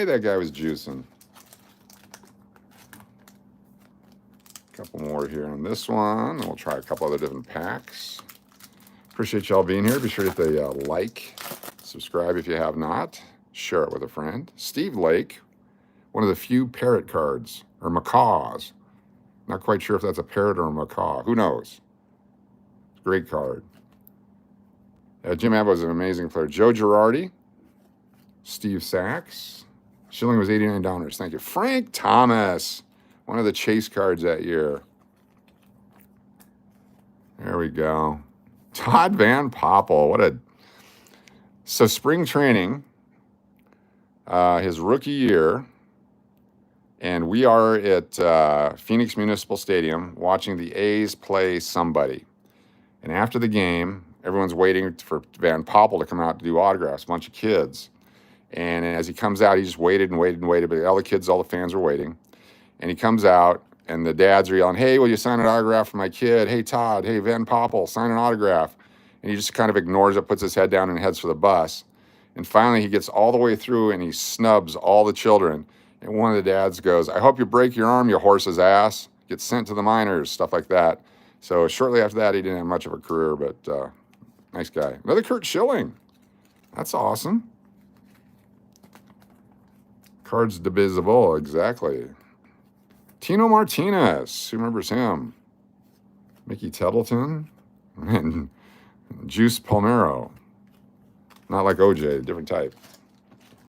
Hey, that guy was juicing. A couple more here on this one, and we'll try a couple other different packs. Appreciate y'all being here. Be sure to hit the like, subscribe if you have not, share it with a friend. Steve Lake, one of the few parrot cards, or macaws. Not quite sure if that's a parrot or a macaw. Who knows? Great card. Jim Abbott was an amazing player. Joe Girardi, Steve Sachs. Schilling was $89. Thank you. Frank Thomas, one of the chase cards that year. There we go. Todd Van Poppel. So spring training, his rookie year, and we are at Phoenix Municipal Stadium watching the A's play somebody. And after the game, everyone's waiting for Van Poppel to come out to do autographs, a bunch of kids. And as he comes out, he just waited and waited and waited, but all the kids, all the fans are waiting. And he comes out, and the dads are yelling, "Hey, will you sign an autograph for my kid? Hey, Todd, hey, Van Poppel, sign an autograph." And he just kind of ignores it, puts his head down, and heads for the bus. And finally, he gets all the way through, and he snubs all the children. And one of the dads goes, "I hope you break your arm, you horse's ass. Get sent to the minors," stuff like that. So shortly after that, he didn't have much of a career, but nice guy. Another Curt Schilling. That's awesome. Cards divisible, exactly. Tino Martinez, who remembers him? Mickey Tettleton and Juice Palmero. Not like OJ, different type.